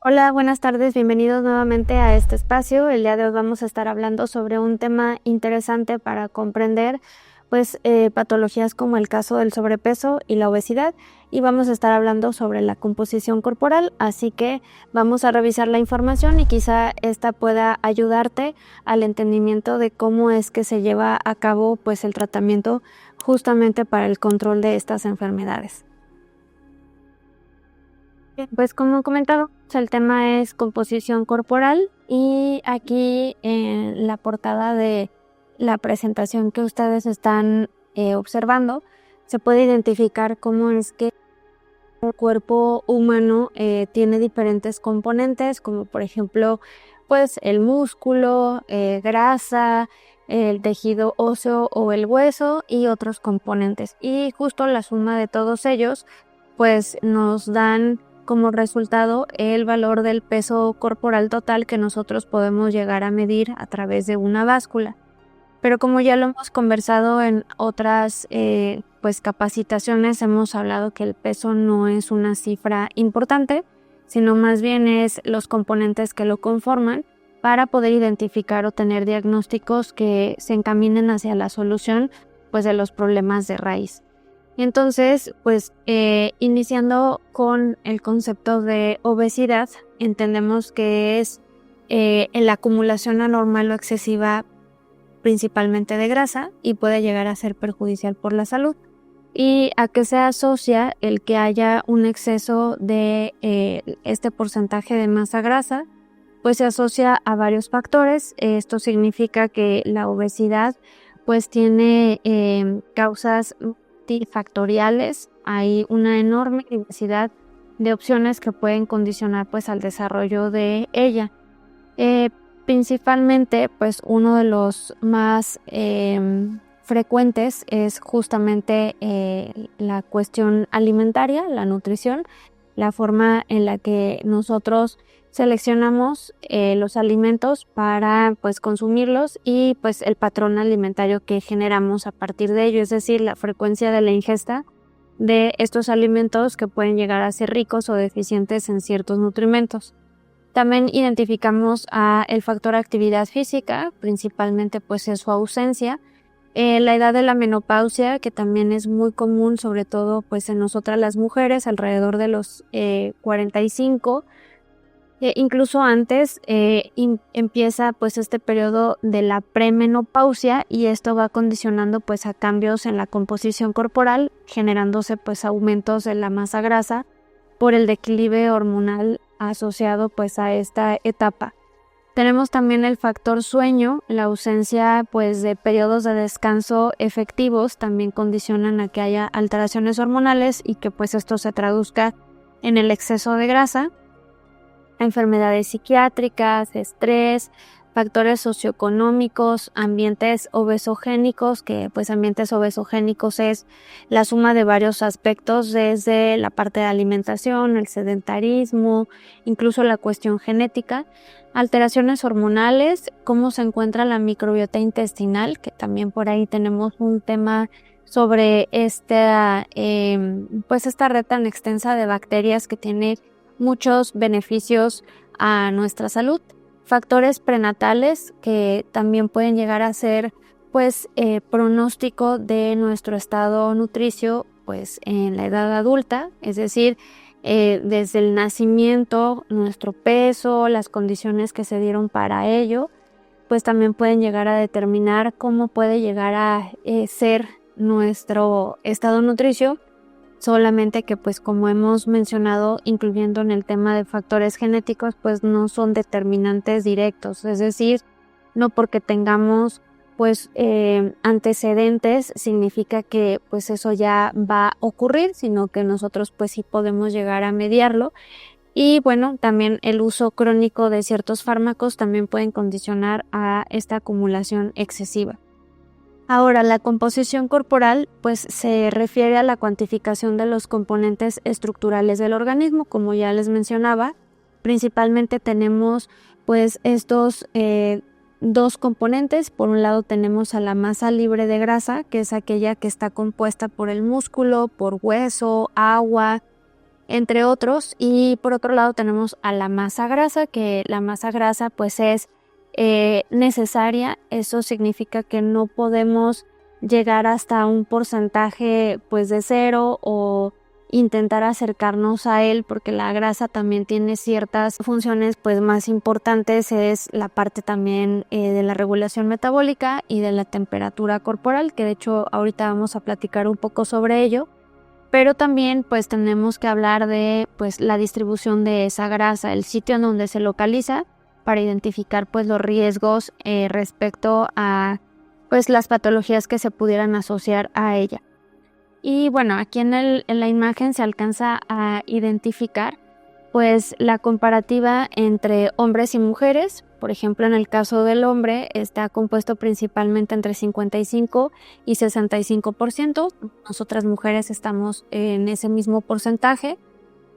Hola, buenas tardes, bienvenidos nuevamente a este espacio. El día de hoy vamos a estar hablando sobre un tema interesante para comprender, patologías como el caso del sobrepeso y la obesidad, y vamos a estar hablando sobre la composición corporal, así que vamos a revisar la información y quizá esta pueda ayudarte al entendimiento de cómo es que se lleva a cabo, pues, el tratamiento justamente para el control de estas enfermedades. Bien, pues como comentaba, el tema es composición corporal y aquí en la portada de la presentación que ustedes están observando, se puede identificar cómo es que el cuerpo humano tiene diferentes componentes, como por ejemplo, pues el músculo, grasa, el tejido óseo o el hueso y otros componentes. Y justo la suma de todos ellos pues nos dan como resultado el valor del peso corporal total que nosotros podemos llegar a medir a través de una báscula. Pero como ya lo hemos conversado en otras capacitaciones, hemos hablado que el peso no es una cifra importante, sino más bien es los componentes que lo conforman para poder identificar o tener diagnósticos que se encaminen hacia la solución pues de los problemas de raíz. Entonces, iniciando con el concepto de obesidad, entendemos que es la acumulación anormal o excesiva principalmente de grasa y puede llegar a ser perjudicial por la salud. ¿Y a qué se asocia el que haya un exceso de este porcentaje de masa grasa? Pues se asocia a varios factores. Esto significa que la obesidad pues tiene causas multifactoriales. Hay una enorme diversidad de opciones que pueden condicionar pues al desarrollo de ella. Principalmente pues uno de los más frecuentes es justamente la cuestión alimentaria, la nutrición, la forma en la que nosotros seleccionamos los alimentos para pues consumirlos y pues el patrón alimentario que generamos a partir de ello, es decir, la frecuencia de la ingesta de estos alimentos que pueden llegar a ser ricos o deficientes en ciertos nutrimentos. También identificamos el factor actividad física, principalmente pues es su ausencia, la edad de la menopausia, que también es muy común, sobre todo pues en nosotras las mujeres, alrededor de los 45. Incluso antes empieza pues este periodo de la premenopausia y esto va condicionando pues a cambios en la composición corporal, generándose pues aumentos en la masa grasa por el declive hormonal asociado pues a esta etapa. Tenemos también el factor sueño, la ausencia pues de periodos de descanso efectivos también condicionan a que haya alteraciones hormonales y que pues esto se traduzca en el exceso de grasa. Enfermedades psiquiátricas, estrés, factores socioeconómicos, ambientes obesogénicos, que pues ambientes obesogénicos es la suma de varios aspectos desde la parte de alimentación, el sedentarismo, incluso la cuestión genética, alteraciones hormonales, cómo se encuentra la microbiota intestinal, que también por ahí tenemos un tema sobre esta red tan extensa de bacterias que tiene muchos beneficios a nuestra salud. Factores prenatales que también pueden llegar a ser pronóstico de nuestro estado nutricio pues en la edad adulta, es decir, desde el nacimiento, nuestro peso, las condiciones que se dieron para ello, pues también pueden llegar a determinar cómo puede llegar a ser nuestro estado nutricio. Solamente que pues como hemos mencionado, incluyendo en el tema de factores genéticos, pues no son determinantes directos, es decir, no porque tengamos antecedentes significa que pues eso ya va a ocurrir, sino que nosotros pues sí podemos llegar a mediarlo. Y bueno, también el uso crónico de ciertos fármacos también pueden condicionar a esta acumulación excesiva. Ahora, la composición corporal pues se refiere a la cuantificación de los componentes estructurales del organismo, como ya les mencionaba. Principalmente tenemos pues estos dos componentes. Por un lado tenemos a la masa libre de grasa, que es aquella que está compuesta por el músculo, por hueso, agua, entre otros. Y por otro lado tenemos a la masa grasa, que la masa grasa pues es necesaria. Eso significa que no podemos llegar hasta un porcentaje pues de 0 o intentar acercarnos a él, porque la grasa también tiene ciertas funciones pues más importantes. Es la parte también de la regulación metabólica y de la temperatura corporal, que de hecho ahorita vamos a platicar un poco sobre ello. Pero también pues tenemos que hablar de pues la distribución de esa grasa, el sitio en donde se localiza, para identificar pues los riesgos respecto a pues las patologías que se pudieran asociar a ella. Y bueno, aquí en la imagen se alcanza a identificar pues la comparativa entre hombres y mujeres. Por ejemplo, en el caso del hombre está compuesto principalmente entre 55 y 65%. Nosotras mujeres estamos en ese mismo porcentaje.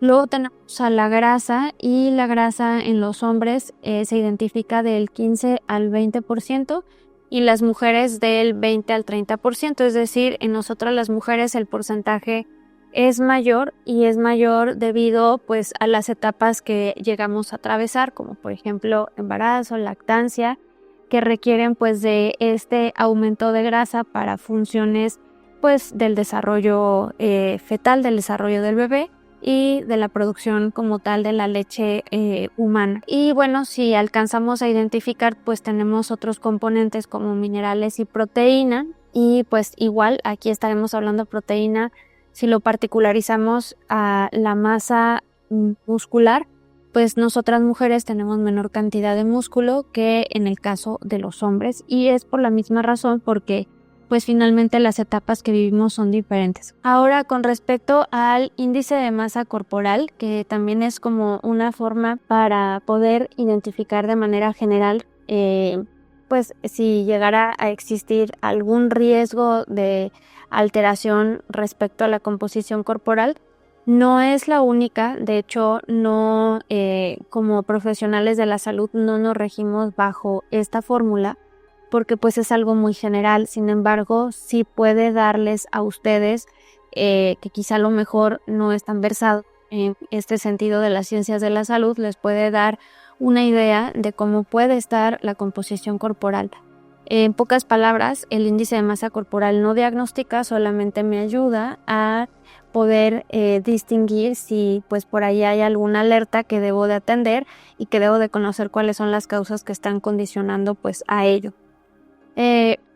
Luego tenemos a la grasa, y la grasa en los hombres se identifica del 15 al 20%. Y las mujeres del 20 al 30%, es decir, en nosotras las mujeres el porcentaje es mayor, y es mayor debido pues a las etapas que llegamos a atravesar, como por ejemplo embarazo, lactancia, que requieren pues de este aumento de grasa para funciones pues del desarrollo fetal, del desarrollo del bebé y de la producción como tal de la leche humana. Y bueno, si alcanzamos a identificar, pues tenemos otros componentes como minerales y proteína, y pues igual aquí estaremos hablando de proteína si lo particularizamos a la masa muscular. Pues nosotras mujeres tenemos menor cantidad de músculo que en el caso de los hombres, y es por la misma razón, porque pues finalmente las etapas que vivimos son diferentes. Ahora, con respecto al índice de masa corporal, que también es como una forma para poder identificar de manera general pues si llegara a existir algún riesgo de alteración respecto a la composición corporal. No es la única, de hecho no, como profesionales de la salud no nos regimos bajo esta fórmula, porque pues es algo muy general. Sin embargo, sí puede darles a ustedes que quizá a lo mejor no están versados en este sentido de las ciencias de la salud, les puede dar una idea de cómo puede estar la composición corporal. En pocas palabras, el índice de masa corporal no diagnostica, solamente me ayuda a poder distinguir si pues por ahí hay alguna alerta que debo de atender y que debo de conocer cuáles son las causas que están condicionando pues a ello.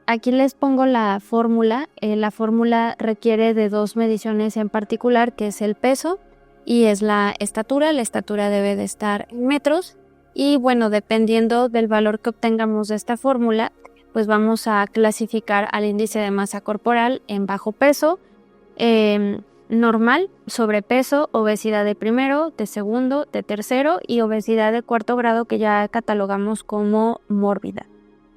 Aquí les pongo la fórmula. La fórmula requiere de 2 mediciones en particular, que es el peso y es la estatura. La estatura debe de estar en metros, y bueno, dependiendo del valor que obtengamos de esta fórmula, pues vamos a clasificar al índice de masa corporal en bajo peso, normal, sobrepeso, obesidad de primero, de segundo, de tercero, y obesidad de 4º grado, que ya catalogamos como mórbida.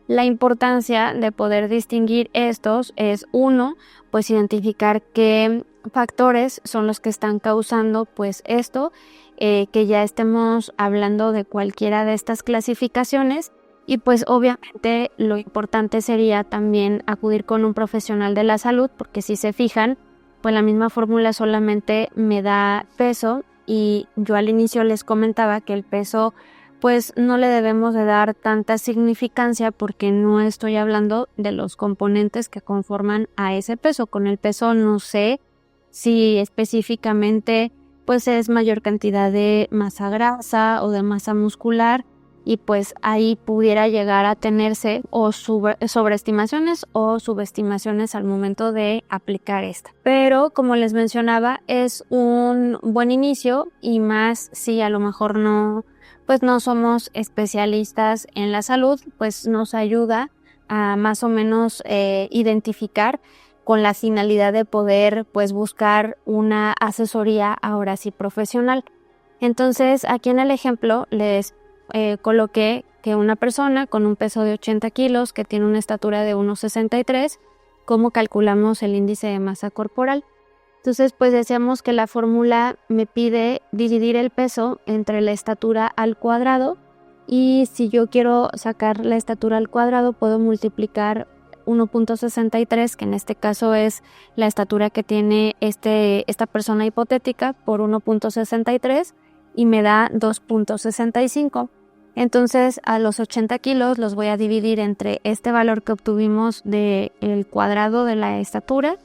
La importancia de poder distinguir estos es, uno, pues identificar qué factores son los que están causando pues esto, que ya estemos hablando de cualquiera de estas clasificaciones. Y pues obviamente lo importante sería también acudir con un profesional de la salud, porque si se fijan, pues la misma fórmula solamente me da peso, y yo al inicio les comentaba que el peso pues no le debemos de dar tanta significancia, porque no estoy hablando de los componentes que conforman a ese peso. Con el peso no sé si específicamente pues es mayor cantidad de masa grasa o de masa muscular, y pues ahí pudiera llegar a tenerse o sobreestimaciones o subestimaciones al momento de aplicar esta. Pero como les mencionaba, es un buen inicio, y más si a lo mejor no somos especialistas en la salud, pues nos ayuda a más o menos identificar, con la finalidad de poder pues buscar una asesoría ahora sí profesional. Entonces aquí en el ejemplo les coloqué que una persona con un peso de 80 kilos, que tiene una estatura de 1,63, ¿cómo calculamos el índice de masa corporal? Entonces pues decíamos que la fórmula me pide dividir el peso entre la estatura al cuadrado, y si yo quiero sacar la estatura al cuadrado puedo multiplicar 1.63, que en este caso es la estatura que tiene esta persona hipotética, por 1.63 y me da 2.65. Entonces a los 80 kilos los voy a dividir entre este valor que obtuvimos del cuadrado de la estatura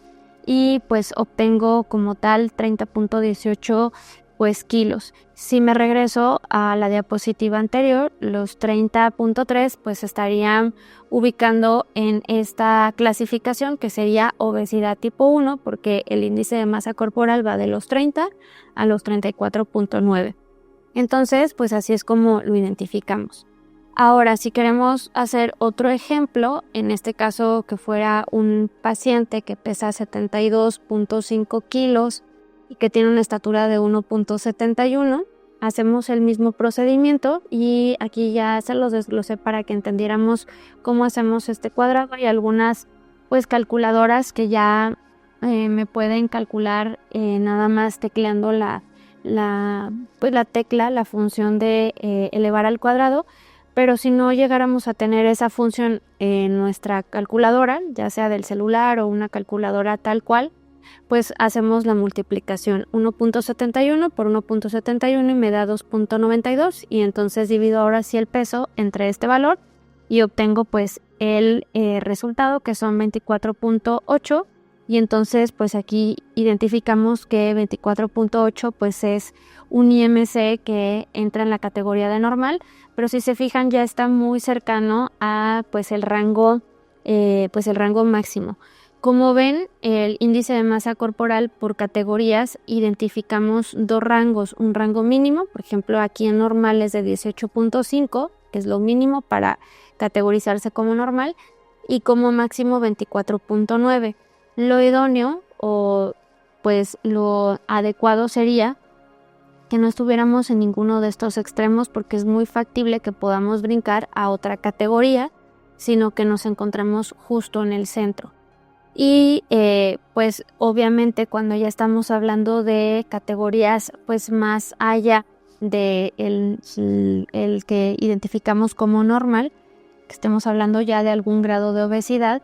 y pues obtengo como tal 30.18 pues kilos. Si me regreso a la diapositiva anterior, los 30.3 pues estarían ubicando en esta clasificación que sería obesidad tipo 1, porque el índice de masa corporal va de los 30 a los 34.9. Entonces, pues así es como lo identificamos. Ahora, si queremos hacer otro ejemplo, en este caso que fuera un paciente que pesa 72.5 kilos y que tiene una estatura de 1.71, hacemos el mismo procedimiento y aquí ya se los desglosé para que entendiéramos cómo hacemos este cuadrado. Hay algunas pues calculadoras que ya me pueden calcular nada más tecleando la tecla, la función de elevar al cuadrado, pero si no llegáramos a tener esa función en nuestra calculadora, ya sea del celular o una calculadora tal cual, pues hacemos la multiplicación 1.71 por 1.71 y me da 2.92 y entonces divido ahora sí el peso entre este valor y obtengo pues el resultado, que son 24.8. Y entonces pues aquí identificamos que 24.8 pues es un IMC que entra en la categoría de normal, pero si se fijan ya está muy cercano a pues el rango máximo. Como ven, el índice de masa corporal por categorías identificamos dos rangos, un rango mínimo, por ejemplo aquí en normal es de 18.5, que es lo mínimo para categorizarse como normal, y como máximo 24.9. Lo idóneo o pues lo adecuado sería que no estuviéramos en ninguno de estos extremos, porque es muy factible que podamos brincar a otra categoría, sino que nos encontremos justo en el centro. Y pues obviamente cuando ya estamos hablando de categorías pues más allá de el que identificamos como normal, que estemos hablando ya de algún grado de obesidad,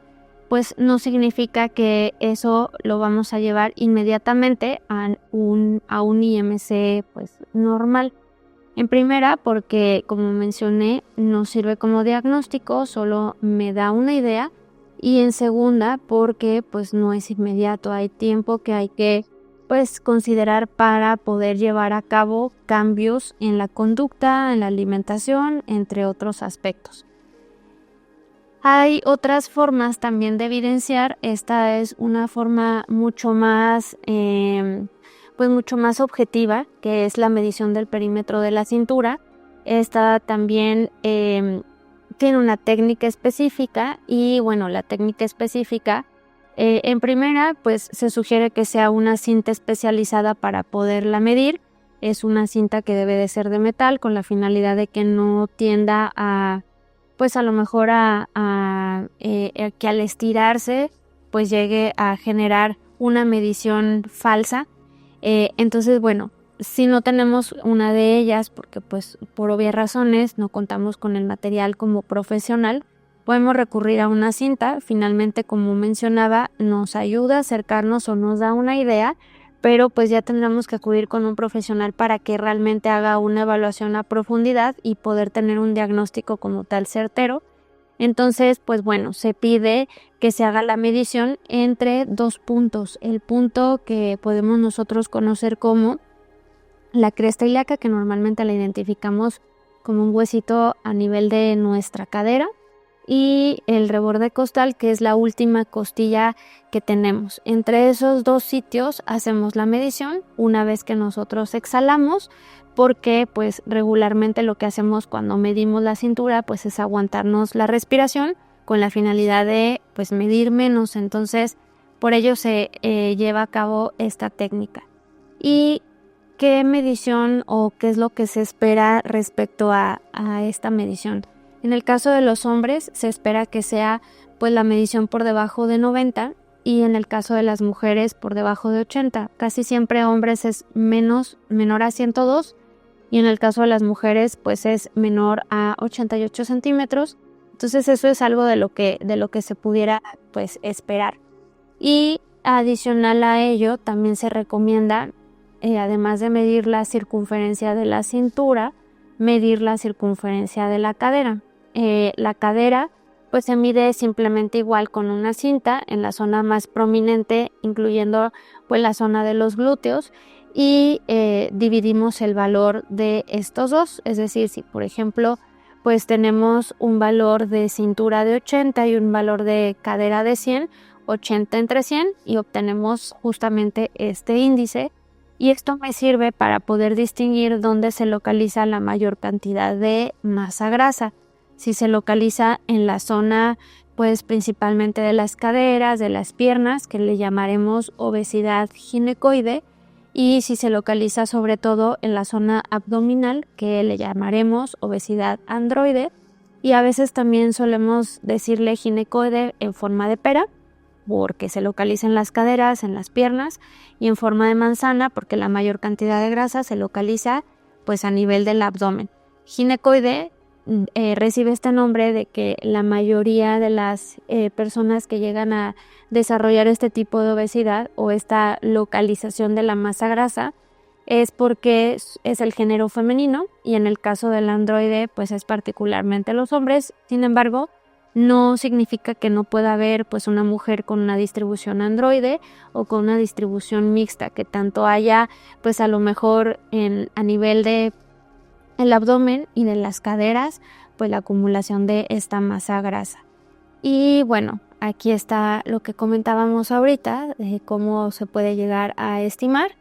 pues no significa que eso lo vamos a llevar inmediatamente a un IMC pues normal. En primera, porque como mencioné, no sirve como diagnóstico, solo me da una idea. Y en segunda, porque pues no es inmediato, hay tiempo que hay que pues considerar para poder llevar a cabo cambios en la conducta, en la alimentación, entre otros aspectos. Hay otras formas también de evidenciar. Esta es una forma mucho más objetiva, que es la medición del perímetro de la cintura. Esta también tiene una técnica específica y bueno, la técnica específica en primera pues se sugiere que sea una cinta especializada para poderla medir. Es una cinta que debe de ser de metal, con la finalidad de que no tienda a pues a lo mejor que al estirarse pues llegue a generar una medición falsa. Entonces bueno, si no tenemos una de ellas, porque pues por obvias razones no contamos con el material como profesional, podemos recurrir a una cinta. Finalmente, como mencionaba, nos ayuda a acercarnos o nos da una idea, pero pues ya tendremos que acudir con un profesional para que realmente haga una evaluación a profundidad y poder tener un diagnóstico como tal certero. Entonces, pues bueno, se pide que se haga la medición entre dos puntos. El punto que podemos nosotros conocer como la cresta ilíaca, que normalmente la identificamos como un huesito a nivel de nuestra cadera, y el reborde costal, que es la última costilla que tenemos. Entre esos dos sitios hacemos la medición una vez que nosotros exhalamos, porque pues regularmente lo que hacemos cuando medimos la cintura pues es aguantarnos la respiración con la finalidad de pues medir menos. Entonces por ello se lleva a cabo esta técnica. ¿Y qué medición o qué es lo que se espera respecto a esta medición? En el caso de los hombres se espera que sea pues la medición por debajo de 90 y en el caso de las mujeres por debajo de 80. Casi siempre hombres es menor a 102 y en el caso de las mujeres pues es menor a 88 centímetros. Entonces eso es algo de lo que se pudiera pues esperar. Y adicional a ello también se recomienda, además de medir la circunferencia de la cintura, medir la circunferencia de la cadera. La cadera pues se mide simplemente igual con una cinta en la zona más prominente, incluyendo pues la zona de los glúteos, y dividimos el valor de estos dos. Es decir, si por ejemplo pues tenemos un valor de cintura de 80 y un valor de cadera de 100, 80 entre 100, y obtenemos justamente este índice. Y esto me sirve para poder distinguir dónde se localiza la mayor cantidad de masa grasa. Si se localiza en la zona pues principalmente de las caderas, de las piernas, que le llamaremos obesidad ginecoide, y si se localiza sobre todo en la zona abdominal, que le llamaremos obesidad androide, y a veces también solemos decirle ginecoide en forma de pera, porque se localiza en las caderas, en las piernas, y en forma de manzana, porque la mayor cantidad de grasa se localiza pues a nivel del abdomen. Ginecoide recibe este nombre de que la mayoría de las personas que llegan a desarrollar este tipo de obesidad o esta localización de la masa grasa es porque es el género femenino, y en el caso del androide pues es particularmente los hombres. Sin embargo, no significa que no pueda haber pues una mujer con una distribución androide o con una distribución mixta, que tanto haya pues a lo mejor a nivel de el abdomen y de las caderas pues la acumulación de esta masa grasa. Y bueno, aquí está lo que comentábamos ahorita de cómo se puede llegar a estimar.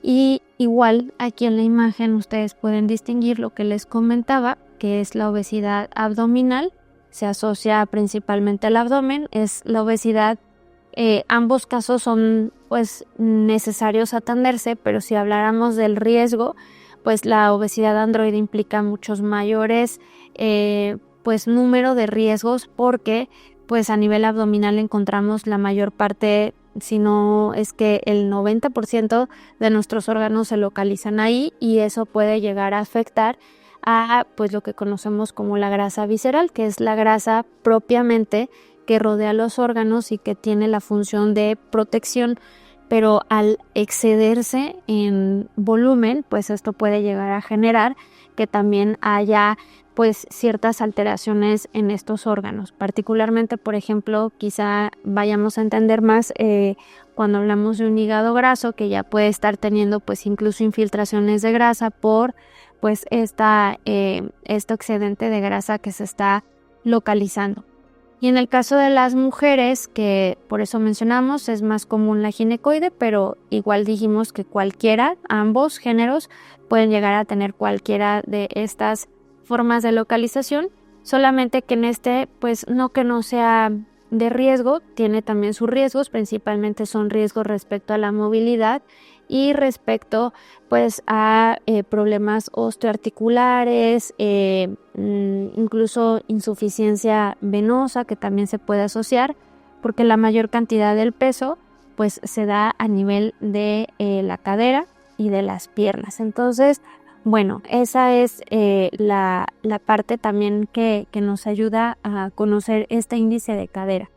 Y igual aquí en la imagen ustedes pueden distinguir lo que les comentaba, que es la obesidad abdominal. Se asocia principalmente al abdomen, es la obesidad. Ambos casos son pues necesarios atenderse, pero si habláramos del riesgo, pues la obesidad androide implica muchos mayores pues número de riesgos, porque pues a nivel abdominal encontramos la mayor parte, si no es que el 90% de nuestros órganos se localizan ahí, y eso puede llegar a afectar a pues lo que conocemos como la grasa visceral, que es la grasa propiamente que rodea los órganos y que tiene la función de protección. Pero al excederse en volumen, pues esto puede llegar a generar que también haya pues ciertas alteraciones en estos órganos. Particularmente, por ejemplo, quizá vayamos a entender más cuando hablamos de un hígado graso, que ya puede estar teniendo pues incluso infiltraciones de grasa por pues este excedente de grasa que se está localizando. Y en el caso de las mujeres, que por eso mencionamos, es más común la ginecoide, pero igual dijimos que cualquiera, ambos géneros, pueden llegar a tener cualquiera de estas formas de localización, solamente que en este, pues no que no sea de riesgo, tiene también sus riesgos, principalmente son riesgos respecto a la movilidad y respecto pues a problemas osteoarticulares, incluso insuficiencia venosa, que también se puede asociar, porque la mayor cantidad del peso pues se da a nivel de la cadera y de las piernas. Entonces, bueno, esa es la parte también que nos ayuda a conocer este índice de cadera.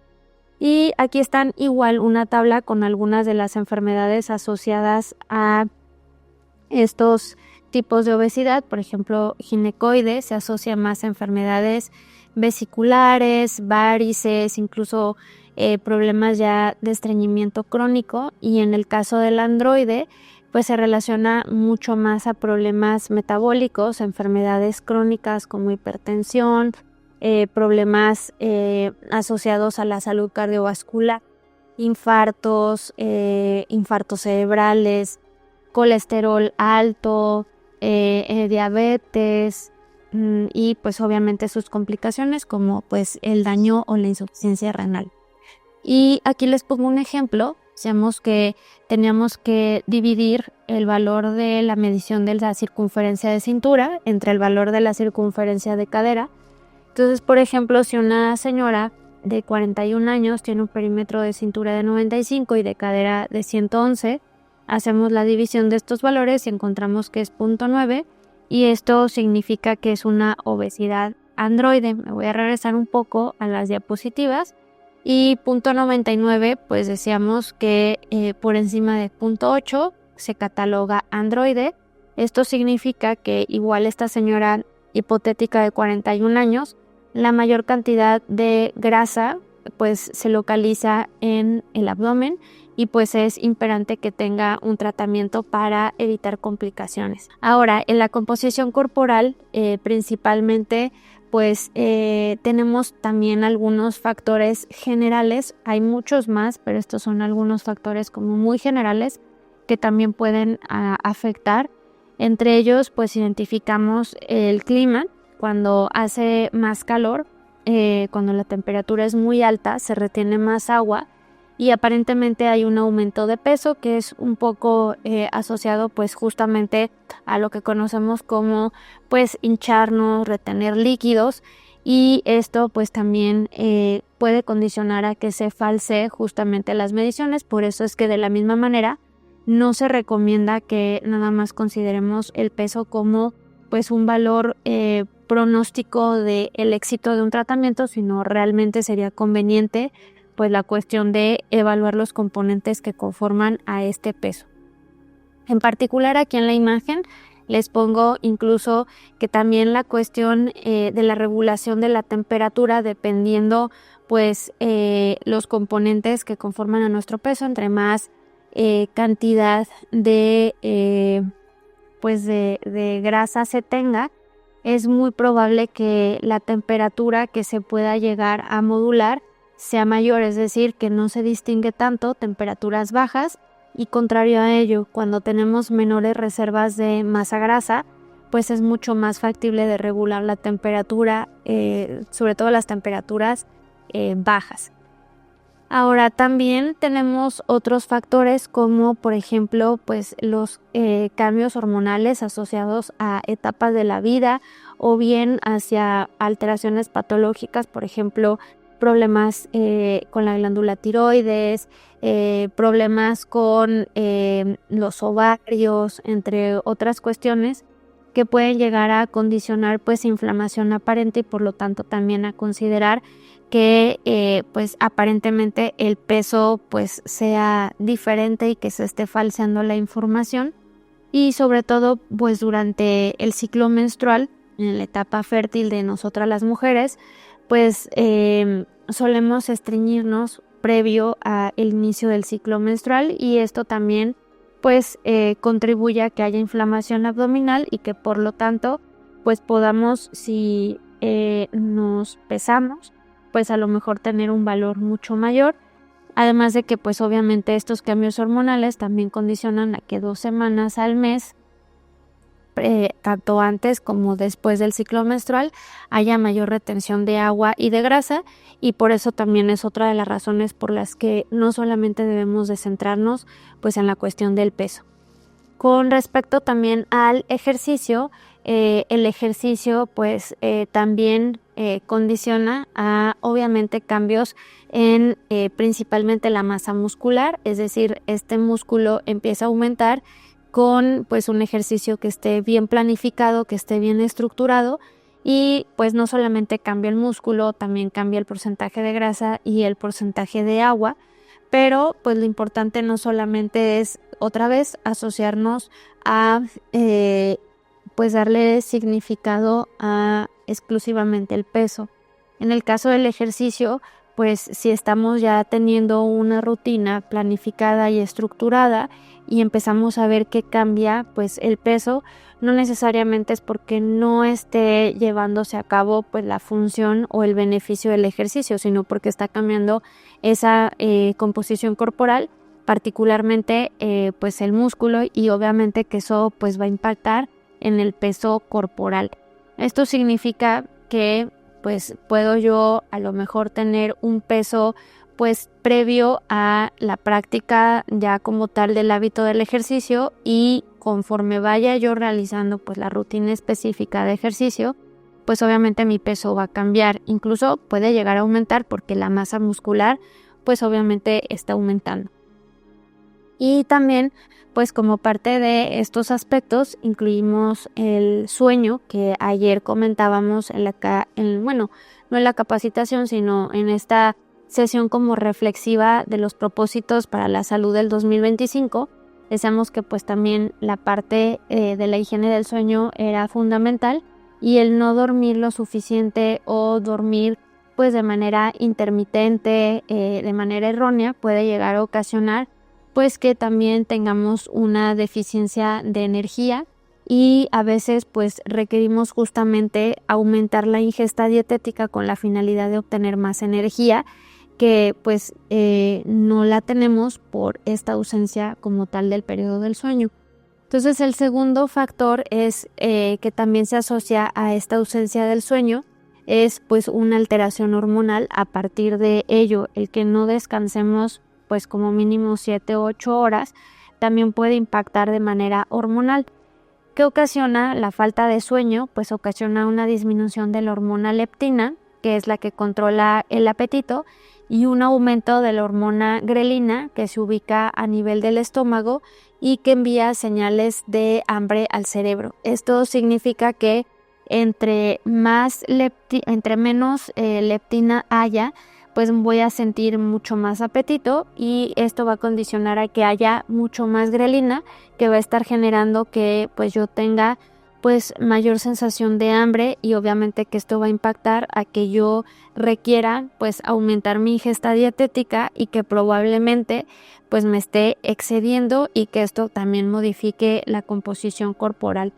Y aquí están igual una tabla con algunas de las enfermedades asociadas a estos tipos de obesidad. Por ejemplo, ginecoide se asocia más a enfermedades vesiculares, varices, incluso problemas ya de estreñimiento crónico. Y en el caso del androide, pues se relaciona mucho más a problemas metabólicos, enfermedades crónicas como hipertensión, problemas asociados a la salud cardiovascular, infartos, infartos cerebrales, colesterol alto, diabetes y pues obviamente sus complicaciones como pues el daño o la insuficiencia renal. Y aquí les pongo un ejemplo. Decíamos que teníamos que dividir el valor de la medición de la circunferencia de cintura entre el valor de la circunferencia de cadera. Entonces, por ejemplo, si una señora de 41 años tiene un perímetro de cintura de 95 y de cadera de 111, hacemos la división de estos valores y encontramos que es 0.9, y esto significa que es una obesidad androide. Me voy a regresar un poco a las diapositivas. Y punto 99, pues decíamos que por encima de punto 8 se cataloga androide. Esto significa que igual esta señora hipotética de 41 años, la mayor cantidad de grasa pues se localiza en el abdomen y pues es imperante que tenga un tratamiento para evitar complicaciones. Ahora, en la composición corporal, principalmente pues tenemos también algunos factores generales. Hay muchos más, pero estos son algunos factores como muy generales que también pueden afectar. Entre ellos pues identificamos el clima. Cuando hace más calor, cuando la temperatura es muy alta, se retiene más agua y aparentemente hay un aumento de peso que es un poco asociado pues justamente a lo que conocemos como pues hincharnos, retener líquidos, y esto pues también puede condicionar a que se falsee justamente las mediciones. Por eso es que de la misma manera no se recomienda que nada más consideremos el peso como pues un valor pronóstico del éxito de un tratamiento, sino realmente sería conveniente pues la cuestión de evaluar los componentes que conforman a este peso. En particular aquí en la imagen les pongo incluso que también la cuestión de la regulación de la temperatura, dependiendo pues los componentes que conforman a nuestro peso, entre más cantidad de grasa se tenga, es muy probable que la temperatura que se pueda llegar a modular sea mayor, es decir, que no se distingue tanto temperaturas bajas, y contrario a ello, cuando tenemos menores reservas de masa grasa, pues es mucho más factible de regular la temperatura, sobre todo las temperaturas bajas. Ahora también tenemos otros factores como por ejemplo pues los cambios hormonales asociados a etapas de la vida o bien hacia alteraciones patológicas, por ejemplo problemas con la glándula tiroides, problemas con los ovarios, entre otras cuestiones que pueden llegar a condicionar pues inflamación aparente y por lo tanto también a considerar que pues aparentemente el peso pues sea diferente y que se esté falseando la información. Y sobre todo pues durante el ciclo menstrual, en la etapa fértil de nosotras las mujeres, pues solemos estreñirnos previo al inicio del ciclo menstrual, y esto también pues contribuye a que haya inflamación abdominal y que por lo tanto pues podamos, si nos pesamos, pues a lo mejor tener un valor mucho mayor. Además de que pues obviamente estos cambios hormonales también condicionan a que 2 semanas al mes, tanto antes como después del ciclo menstrual, haya mayor retención de agua y de grasa, y por eso también es otra de las razones por las que no solamente debemos de centrarnos pues en la cuestión del peso. Con respecto también al ejercicio, el ejercicio pues también condiciona a obviamente cambios en principalmente la masa muscular, es decir, este músculo empieza a aumentar con pues un ejercicio que esté bien planificado, que esté bien estructurado, y pues no solamente cambia el músculo, también cambia el porcentaje de grasa y el porcentaje de agua. Pero pues lo importante no solamente es otra vez asociarnos a pues darle significado a exclusivamente el peso. En el caso del ejercicio, pues si estamos ya teniendo una rutina planificada y estructurada y empezamos a ver que cambia pues el peso, no necesariamente es porque no esté llevándose a cabo pues la función o el beneficio del ejercicio, sino porque está cambiando esa composición corporal, particularmente pues el músculo, y obviamente que eso pues va a impactar en el peso corporal. Esto significa que pues puedo yo a lo mejor tener un peso pues previo a la práctica ya como tal del hábito del ejercicio, y conforme vaya yo realizando pues la rutina específica de ejercicio, pues obviamente mi peso va a cambiar, incluso puede llegar a aumentar porque la masa muscular pues obviamente está aumentando. Y también, pues como parte de estos aspectos, incluimos el sueño que ayer comentábamos bueno, no en la capacitación, sino en esta sesión como reflexiva de los propósitos para la salud del 2025. Decíamos que pues también la parte de la higiene del sueño era fundamental, y el no dormir lo suficiente o dormir pues de manera intermitente, de manera errónea, puede llegar a ocasionar pues que también tengamos una deficiencia de energía, y a veces pues requerimos justamente aumentar la ingesta dietética con la finalidad de obtener más energía, que pues no la tenemos por esta ausencia como tal del periodo del sueño. Entonces el segundo factor es que también se asocia a esta ausencia del sueño, es pues una alteración hormonal. A partir de ello, el que no descansemos pues como mínimo 7 u 8 horas también puede impactar de manera hormonal. ¿Qué ocasiona la falta de sueño? Pues ocasiona una disminución de la hormona leptina, que es la que controla el apetito, y un aumento de la hormona grelina, que se ubica a nivel del estómago y que envía señales de hambre al cerebro. Esto significa que entre menos leptina haya, pues voy a sentir mucho más apetito, y esto va a condicionar a que haya mucho más grelina, que va a estar generando que pues yo tenga pues mayor sensación de hambre, y obviamente que esto va a impactar a que yo requiera pues aumentar mi ingesta dietética, y que probablemente pues me esté excediendo, y que esto también modifique la composición corporal.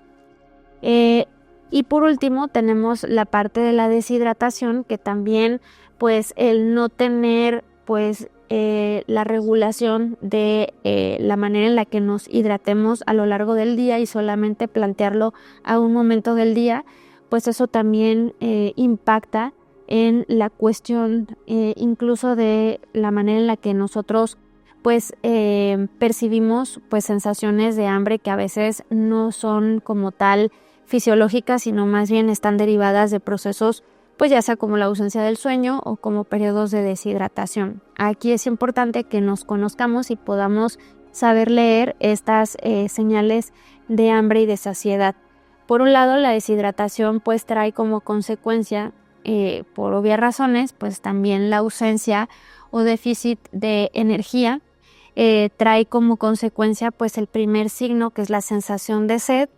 Y por último tenemos la parte de la deshidratación, que también pues el no tener pues la regulación de la manera en la que nos hidratemos a lo largo del día, y solamente plantearlo a un momento del día, pues eso también impacta en la cuestión incluso de la manera en la que nosotros pues percibimos pues sensaciones de hambre, que a veces no son como tal fisiológicas, sino más bien están derivadas de procesos pues ya sea como la ausencia del sueño o como periodos de deshidratación. Aquí es importante que nos conozcamos y podamos saber leer estas señales de hambre y de saciedad. Por un lado, la deshidratación pues trae como consecuencia, por obvias razones, pues también la ausencia o déficit de energía. Trae como consecuencia pues el primer signo, que es la sensación de sed,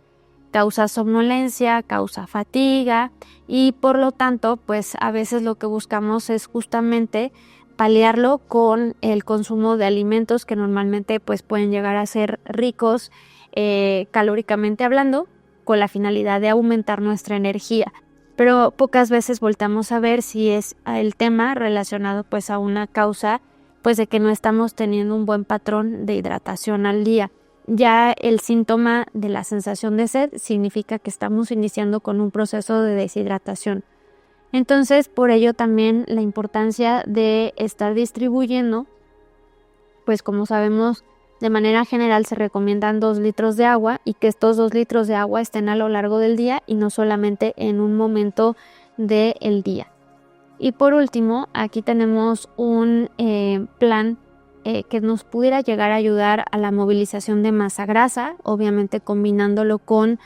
causa somnolencia, causa fatiga, y por lo tanto pues a veces lo que buscamos es justamente paliarlo con el consumo de alimentos que normalmente pues pueden llegar a ser ricos calóricamente hablando, con la finalidad de aumentar nuestra energía. Pero pocas veces volteamos a ver si es el tema relacionado pues a una causa pues de que no estamos teniendo un buen patrón de hidratación al día. Ya el síntoma de la sensación de sed significa que estamos iniciando con un proceso de deshidratación. Entonces, por ello también la importancia de estar distribuyendo, pues como sabemos, de manera general se recomiendan 2 litros de agua, y que estos 2 litros de agua estén a lo largo del día y no solamente en un momento del día. Y por último, aquí tenemos un plan que nos pudiera llegar a ayudar a la movilización de masa grasa, obviamente combinándolo con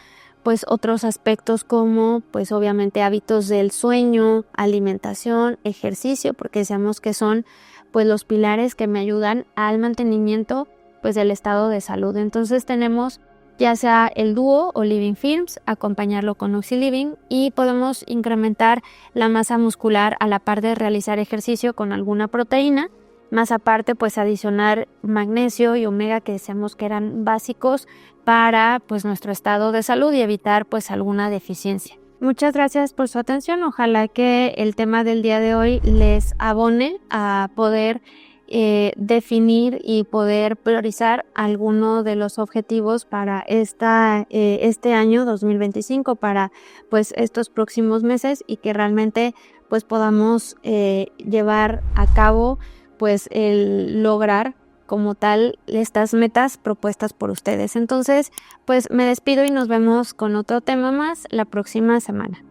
pues otros aspectos como pues obviamente hábitos del sueño, alimentación, ejercicio, porque sabemos que son pues los pilares que me ayudan al mantenimiento pues del estado de salud. Entonces tenemos ya sea el dúo o Living Films, acompañarlo con OxyLiving, y podemos incrementar la masa muscular a la par de realizar ejercicio con alguna proteína. Más aparte, pues adicionar magnesio y omega, que decíamos que eran básicos para pues nuestro estado de salud y evitar pues alguna deficiencia. Muchas gracias por su atención. Ojalá que el tema del día de hoy les abone a poder definir y poder priorizar alguno de los objetivos para este año 2025, para pues estos próximos meses, y que realmente pues podamos llevar a cabo pues el lograr como tal estas metas propuestas por ustedes. Entonces, pues me despido y nos vemos con otro tema más la próxima semana.